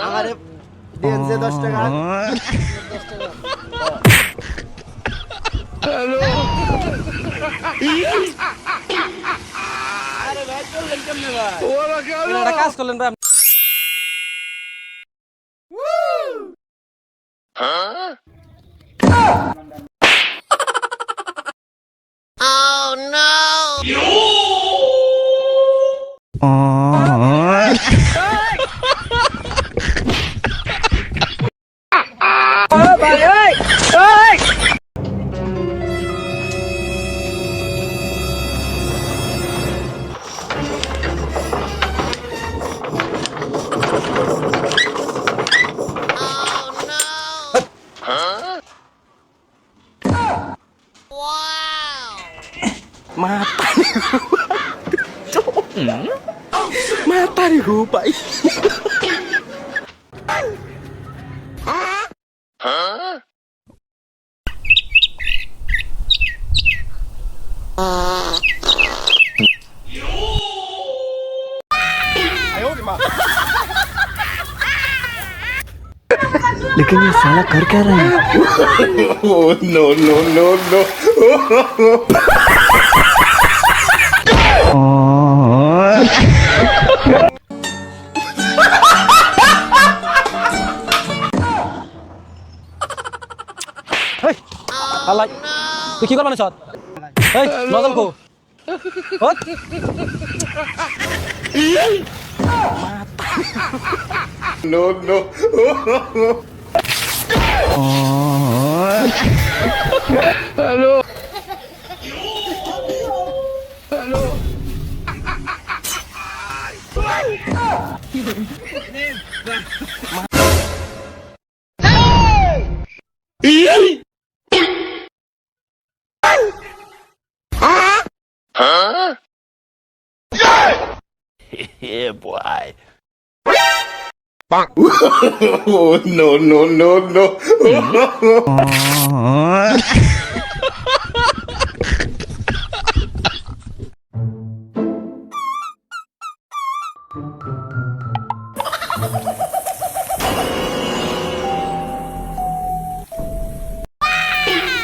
আমারে দেন যে 10 টাকা। হ্যালো আরে ভাই চললেন কেমনে ভাই? ওরা কেন এটা কাজ করলেন ভাই? হ্যাঁ Oh no! Mata nih gue, Pak. Ayo gimana? लेकिन ये साला कर क्या रहा है? Oh no no no no! Hey, alay. তুই কি করবানে সৎ? এই নজল কো। Hot. No no. Hello. Hello. Huh? Yeah, boy. Oh no no no no.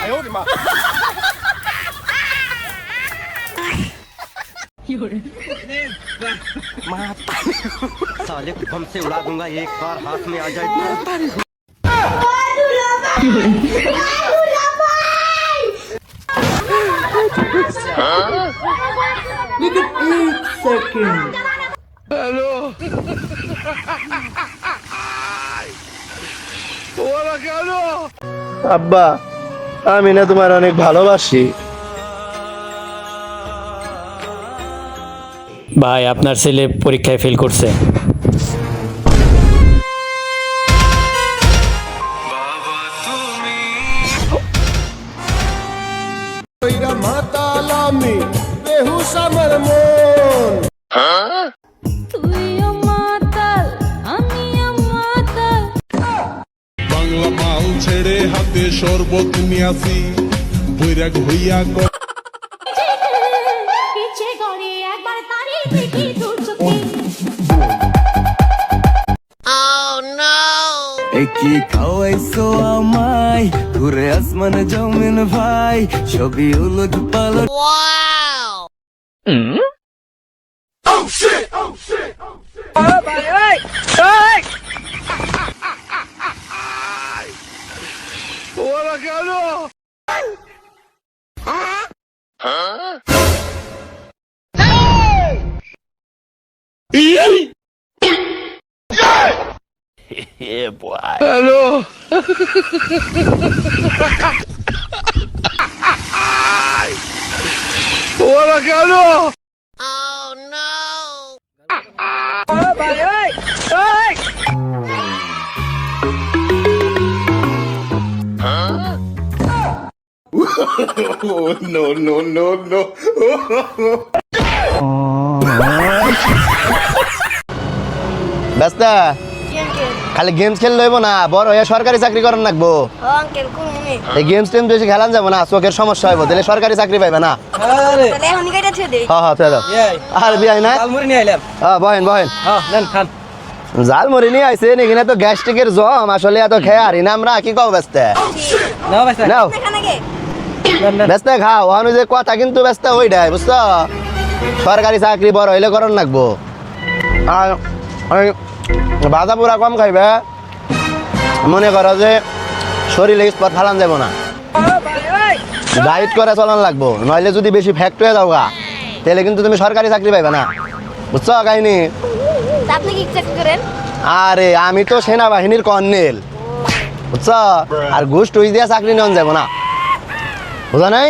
Ayo gimana? माता साले को बम से उड़ा दूंगा एक बार हाथ में आ जाए लेकिन एक सेकंड हेलो ওরা কেন আব্বা আমি না তোমার অনেক ভালোবাসি ভাই আপনার ছেলে পরীক্ষায় ফেল করছে। বাংলা মাল ছেড়ে হাতে শরবত নিয়াছি বৈরাগ হইয়া কি খাওয়াইছো আমায় ঘুরে আসমান জমিন ভাই সবই উলট পালট ওরা কেন Yeah, boy. Hello. Hola, Carlo. Oh no. Hey, hey. Huh? Oh no no no no. Basta. খালি গেমস খেললে হইব না, বড় হয়ে সরকারি চাকরি করার লাগবো। আঙ্কেল কোননি এই গেমস টেম বেশি খেলান যাবো না, চোখের সমস্যা হইব, তাহলে সরকারি চাকরি পাইবে না। আরে তাহলে এখন গাড়িটা ছেড়ে দেই হ্যাঁ তুই দাও। এই আর বিয়াই না, ঝালমুড়ি নিয়ে আইলাম। হ্যাঁ বহেন বহেন। হ্যাঁ নেন খান। ঝালমুড়ি নিয়ে আইসেন, এখানে তো গ্যাস্ট্রিকের জম, আসলে এত খেয়ে আরি না আমরা, কি কও ব্যস্ত নাও ভাই নাও দেখা নাকি নেন নেন। ব্যস্ত খাও, ওখানে যে কথা কিন্তু ব্যস্ত ওইটাই বুঝছো, সরকারি চাকরি বড় হইলে করার লাগবো। আর ওই ভাজা পুরা কম খাইবে, মনে করো যে শরীরে স্পট ফালান যাব না, ডায়েট করে চলান লাগবো, নইলে যদি বেশি ফ্যাক্ট হয়ে যাও গা তাহলে কিন্তু তুমি সরকারি চাকরি পাইবে না, বুঝছো কাহিনি। তা আপনি কি চাকরি করেন আরে আমি তো সেনাবাহিনীর কর্নেল, বুঝছো, আর ঘুষ টুস দিয়ে চাকরি নেওয়া যাব না, বুঝা নাই।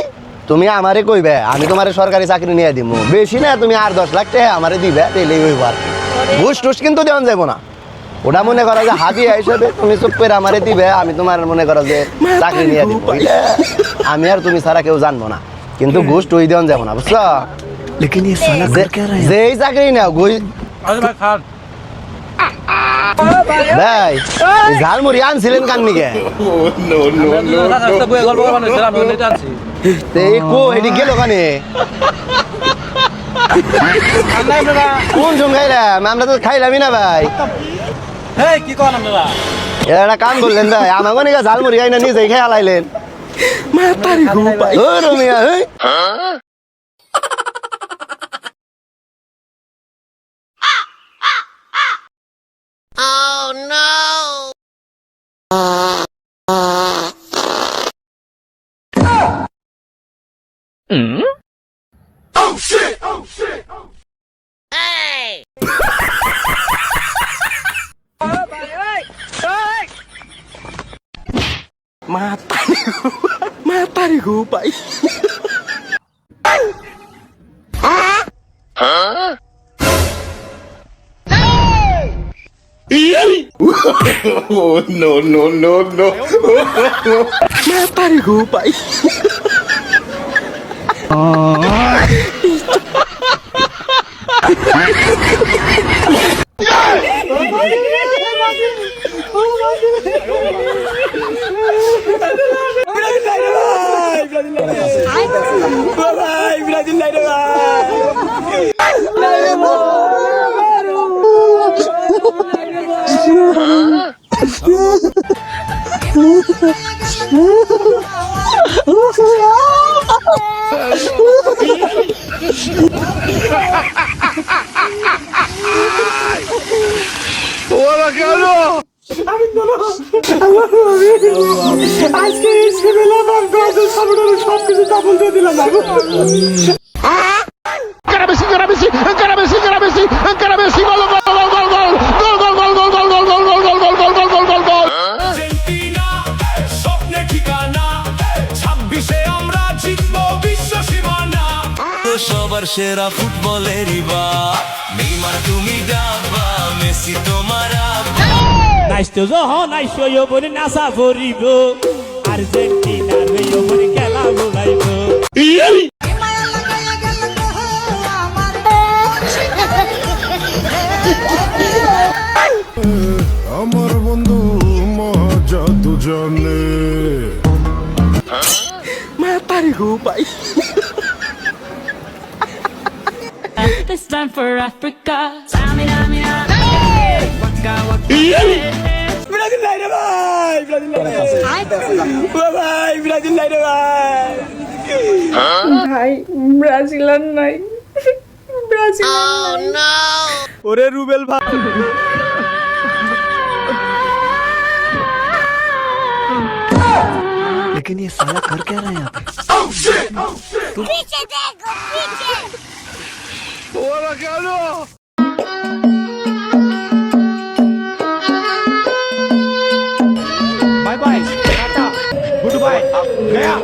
তুমি আমারে কইবে, আমি তোমারে সরকারি চাকরি নিয়ে দিব, বেশি না তুমি আর 10 লাখ টাকা আমারে দিবে, তাইলেই হইব আর কি। ঘুষ টুস কিন্তু দেওয়া যাব না, ওটা মনে করো যে হাদিয়া হিসেবে তুমি চুপ করে আমারে দিবে, আমি তোমার মনে করো যে চাকরি নিয়ে দিব, এটা আমি আর তুমি ছাড়া কেউ জানবো না, কিন্তু ঘুষ টুই দেওয়া যাব না, বুঝছো। যেই চাকরি নাও ঘুষ। আরে ভাই খান। ভাই এই ঝালমুড়ি আনছিলেন কান নিকে? রাস্তা বয়ে গল্প করবার হইছে, আমি ওইটা আনছি। তে এই কো এটি গেল কানে? খান নাই আপনারা? কোন জম খাইলাম? আমরা তো খাইলামই না ভাই। এই কি করেন আপনারা? এরা একটা কাম করলেন ভাই, আমাকে নিকে ঝালমুড়ি খাই না নিজেই খেয়ে হালাইলেন। ও রমিয়া, এই সবার সেরা ফুটবলেরই বা নেইমার তুমি ডাবা, মেসি তোমার আব্বা। নাইতো যখন নাইছো বলে নাচা ভরিব, আর্জেন্টিনার বলে খেলা ভুলাইব। আমার বন্ধু মজা দুজনে। This time for Africa. Samina, mina, waka waka. Brazil নাই রে ভাই, ব্রাজিল নাই রে ভাই, ব্রাজিল নাই রে ভাই। ভাই ব্রাজিল আর নাই, ব্রাজিল আর নাই। ওরে রুবেল ভাই, लेकिन ये साला कर क्या रहा है यहाँ पे? पीछे देखो पीछे bye bye, tata, goodbye, गया।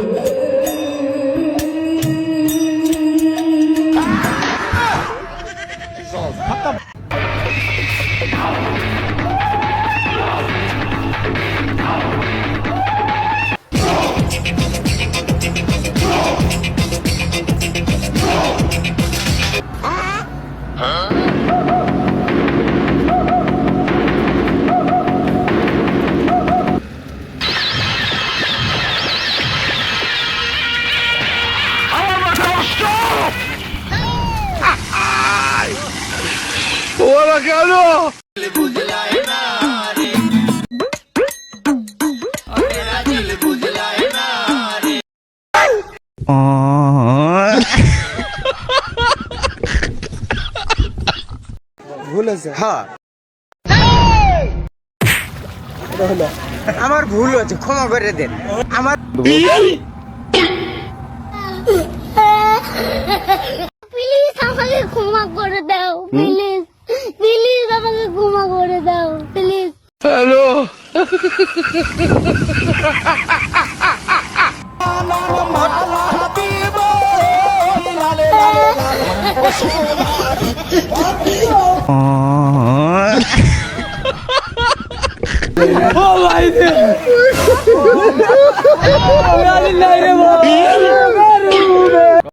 ভুল আছে হ্যাঁ আমার ভুল হচ্ছে, ক্ষমা করে দেন। আমার প্লিজ আমাকে ক্ষমা করে দাও, প্লিজ প্লিজ আমাকে ক্ষমা করে দাও, প্লিজ। ও ভাই রে, আমি আলি নাই রে ভাই।